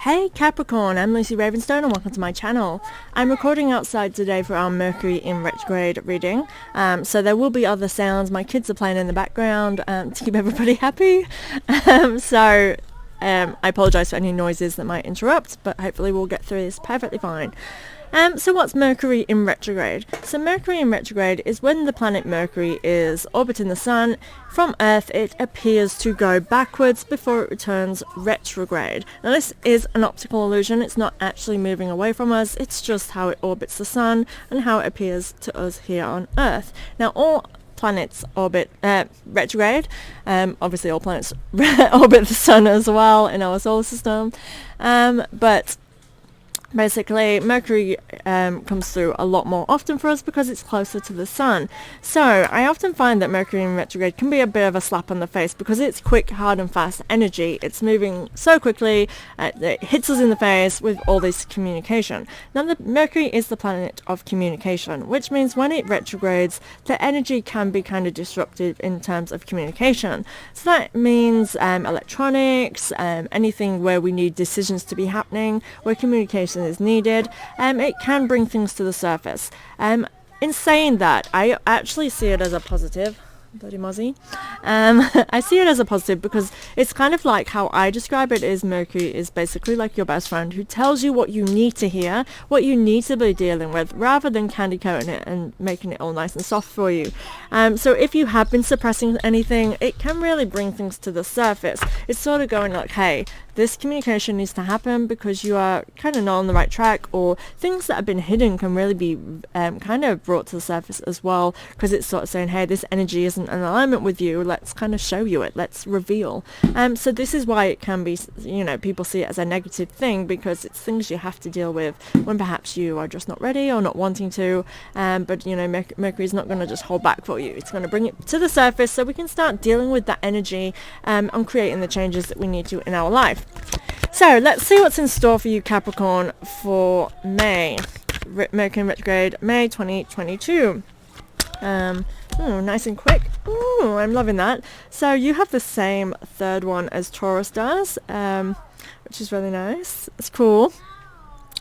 Hey Capricorn, I'm Lucy Ravenstone and welcome to my channel. I'm recording outside today for our Mercury in retrograde reading, so there will be other sounds. My kids are playing in the background to keep everybody happy, I apologise for any noises that might interrupt, but hopefully we'll get through this perfectly fine. So what's Mercury in retrograde? So Mercury in retrograde is when the planet Mercury is orbiting the Sun. From Earth, it appears to go backwards before it returns retrograde. Now this is an optical illusion. It's not actually moving away from us. It's just how it orbits the Sun and how it appears to us here on Earth. Now all planets orbit retrograde. Obviously all planets orbit the Sun as well in our solar system. But basically, Mercury comes through a lot more often for us because it's closer to the Sun. So I often find that Mercury in retrograde can be a bit of a slap on the face because it's quick, hard and fast energy. It's moving so quickly, it hits us in the face with all this communication. Now, Mercury is the planet of communication, which means when it retrogrades, the energy can be kind of disruptive in terms of communication. So that means electronics, anything where we need decisions to be happening, where communication is needed, it can bring things to the surface. In saying that, I actually see it as a positive. Bloody mozzie. I see it as a positive because it's kind of like how I describe it is Mercury is basically like your best friend who tells you what you need to hear, what you need to be dealing with, rather than candy coating it and making it all nice and soft for you. So if you have been suppressing anything, it can really bring things to the surface. It's sort of going like, hey, this communication needs to happen because you are kind of not on the right track, or things that have been hidden can really be kind of brought to the surface as well, because it's sort of saying, hey, this energy isn't in alignment with you, let's kind of show you it, let's reveal. So this is why it can be, people see it as a negative thing, because it's things you have to deal with when perhaps you are just not ready or not wanting to, but Mercury is not going to just hold back for you. It's going to bring it to the surface so we can start dealing with that energy and creating the changes that we need to in our life. So let's see what's in store for you, Capricorn, for May. Mercury in retrograde, May 2022. Nice and quick. Ooh, I'm loving that. So you have the same third one as Taurus does, which is really nice. It's cool.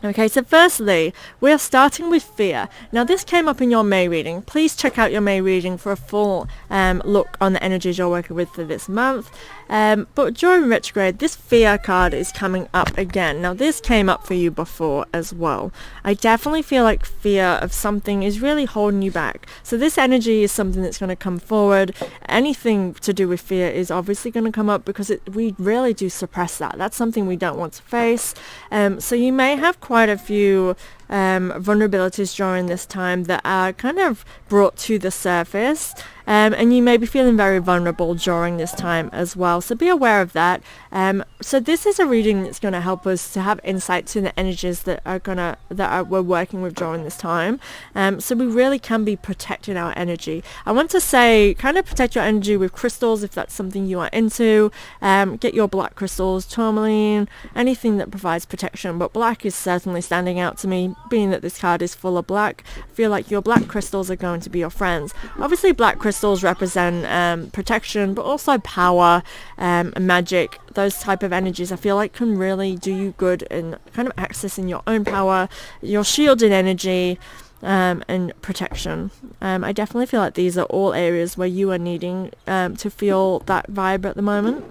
Okay, so firstly, we are starting with fear. Now, this came up in your May reading. Please check out your May reading for a full look on the energies you're working with for this month. But during retrograde, this fear card is coming up again. Now, this came up for you before as well. I definitely feel like fear of something is really holding you back. So this energy is something that's going to come forward. Anything to do with fear is obviously going to come up because we really do suppress that. That's something we don't want to face. So you may have quite a few vulnerabilities during this time that are kind of brought to the surface, and you may be feeling very vulnerable during this time as well, so be aware of that. So this is a reading that's going to help us to have insight to the energies that we're working with during this time, so we really can be protecting our energy. I want to say kind of protect your energy with crystals if that's something you are into. Get your black crystals, tourmaline, anything that provides protection, but black is certainly standing out to me, being that this card is full of black. I feel like your black crystals are going to be your friends. Obviously black crystals represent protection, but also power, magic. Those type of energies I feel like can really do you good in kind of accessing your own power, your shielded energy, and protection. I definitely feel like these are all areas where you are needing to feel that vibe at the moment.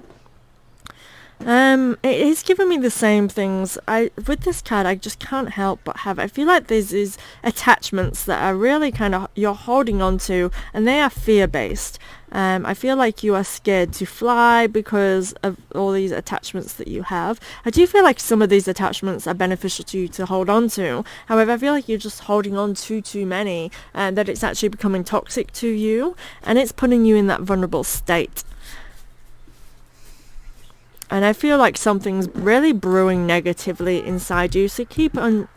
It is giving me the same things. With this card, I just can't help but I feel like there's these attachments that are really kind of you're holding on to, and they are fear-based. I feel like you are scared to fly because of all these attachments that you have. I do feel like some of these attachments are beneficial to you to hold on to. However, I feel like you're just holding on to too many, and that it's actually becoming toxic to you, and it's putting you in that vulnerable state. And I feel like something's really brewing negatively inside you, so keep in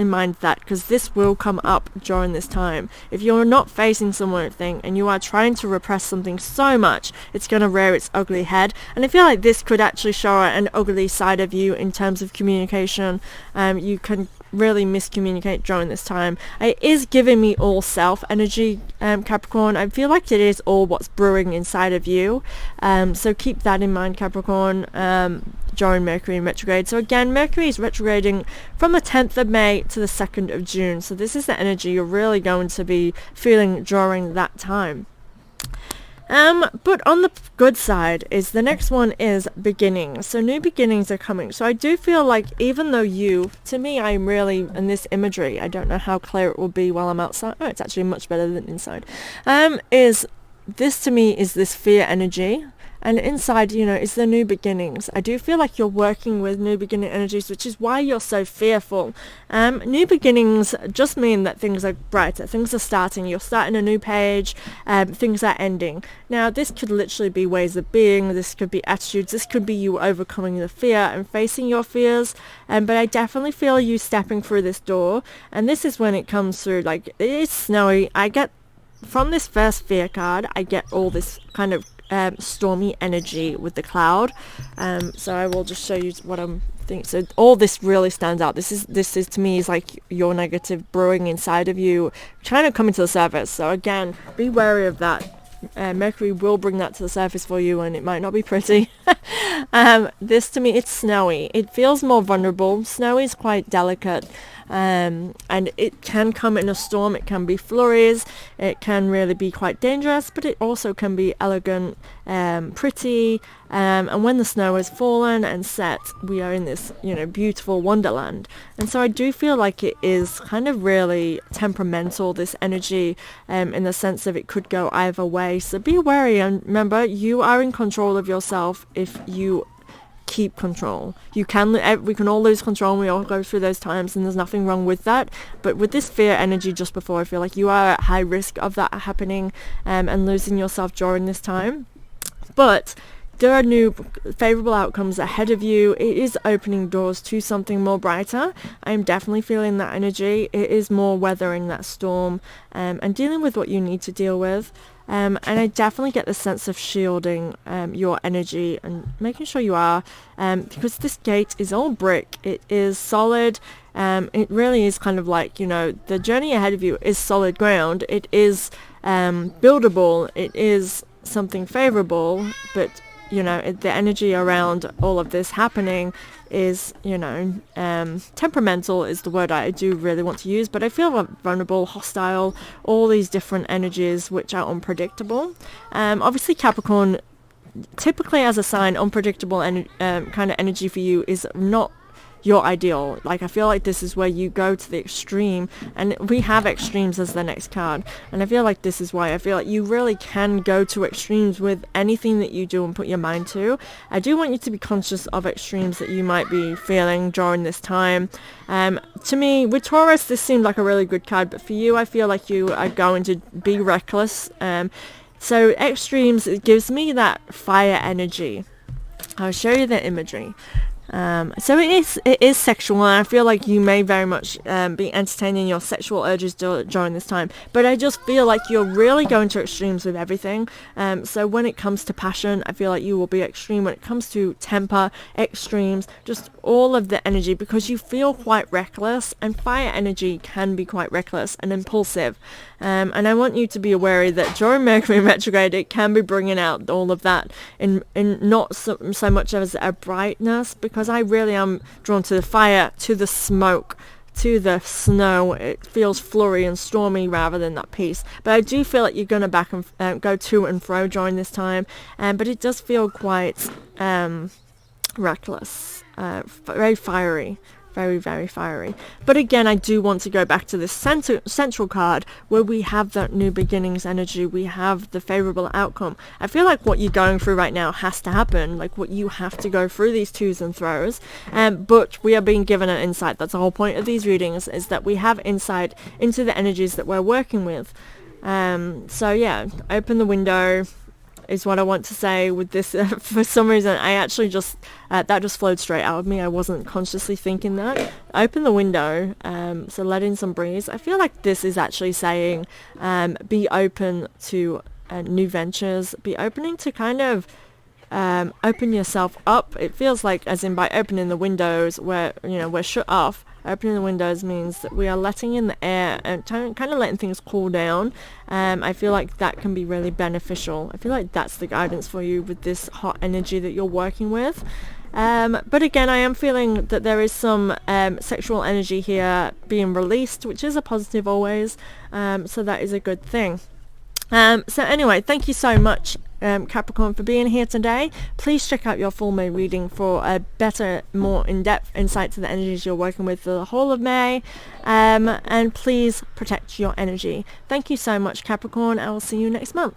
mind that, because this will come up during this time. If you're not facing something and you are trying to repress something so much, it's going to rear its ugly head. And I feel like this could actually show an ugly side of you in terms of communication. You can really miscommunicate during this time. It is giving me all self energy, Capricorn. I feel like it is all what's brewing inside of you. So keep that in mind, Capricorn, during Mercury in retrograde. So again, Mercury is retrograding from the 10th of May to the 2nd of June. So this is the energy you're really going to be feeling during that time. But on the good side is the next one is beginnings. So new beginnings are coming. So I do feel like even though to me, I'm really in this imagery, I don't know how clear it will be while I'm outside. Oh, it's actually much better than inside. Is this to me is this fear energy. And inside, is the new beginnings. I do feel like you're working with new beginning energies, which is why you're so fearful. New beginnings just mean that things are brighter. Things are starting. You're starting a new page. Things are ending. Now, this could literally be ways of being. This could be attitudes. This could be you overcoming the fear and facing your fears. But I definitely feel you stepping through this door. And this is when it comes through, like, it is snowy. I get, from this first fear card, I get all this kind of stormy energy with the cloud. So I will just show you what I'm thinking. So all this really stands out. This is to me is like your negative brewing inside of you trying to come into the surface. So again, be wary of that. Mercury will bring that to the surface for you, and it might not be pretty. This to me, it's snowy. It feels more vulnerable. Snowy is quite delicate, and it can come in a storm. It can be flurries. It can really be quite dangerous, but it also can be elegant, pretty. And when the snow has fallen and set, we are in this, beautiful wonderland. And so I do feel like it is kind of really temperamental, this energy, in the sense of it could go either way. So be wary, and remember, you are in control of yourself if you keep control. We can all lose control, and we all go through those times, and there's nothing wrong with that. But with this fear energy just before, I feel like you are at high risk of that happening, and losing yourself during this time. But there are new favorable outcomes ahead of you. It is opening doors to something more brighter. I'm definitely feeling that energy. It is more weathering that storm, and dealing with what you need to deal with. And I definitely get the sense of shielding your energy and making sure you are, because this gate is all brick. It is solid. It really is kind of like, the journey ahead of you is solid ground. It is buildable. It is something favorable, but the energy around all of this happening is, temperamental is the word I do really want to use, but I feel vulnerable, hostile, all these different energies which are unpredictable. Obviously Capricorn, typically as a sign, unpredictable and kind of energy for you is not your ideal. Like, I feel like this is where you go to the extreme, and we have extremes as the next card, and I feel like this is why I feel like you really can go to extremes with anything that you do and put your mind to. I do want you to be conscious of extremes that you might be feeling during this time. To me, with Taurus, this seemed like a really good card, but for you, I feel like you are going to be reckless. So extremes, it gives me that fire energy. I'll show you the imagery. So it is sexual, and I feel like you may very much be entertaining your sexual urges during this time, but I just feel like you're really going to extremes with everything. So when it comes to passion, I feel like you will be extreme. When it comes to temper, extremes, just all of the energy, because you feel quite reckless, and fire energy can be quite reckless and impulsive. And I want you to be aware that during Mercury retrograde, it can be bringing out all of that in not so much as a brightness, because I really am drawn to the fire, to the smoke, to the snow. It feels flurry and stormy rather than that peace. But I do feel like you're going to back and go to and fro during this time. But it does feel quite reckless, very fiery. Very, very fiery. But again, I do want to go back to this central card where we have that new beginnings energy. We have the favorable outcome. I feel like what you're going through right now has to happen. Like, what you have to go through these twos and throws. But we are being given an insight. That's the whole point of these readings, is that we have insight into the energies that we're working with. So yeah, open the window is what I want to say with this. For some reason, I actually just that just flowed straight out of me. I wasn't consciously thinking that. Open the window, so let in some breeze. I feel like this is actually saying be open to new ventures, be opening to kind of open yourself up. It feels like, as in by opening the windows where we're shut off, Opening the windows means that we are letting in the air and kind of letting things cool down. I feel like that can be really beneficial. I feel like that's the guidance for you with this hot energy that you're working with. But again, I am feeling that there is some sexual energy here being released, which is a positive always. So that is a good thing. So anyway, thank you so much, Capricorn, for being here today. Please check out your full moon reading for a better, more in-depth insight to the energies you're working with for the whole of May. And please protect your energy. Thank you so much, Capricorn. I will see you next month.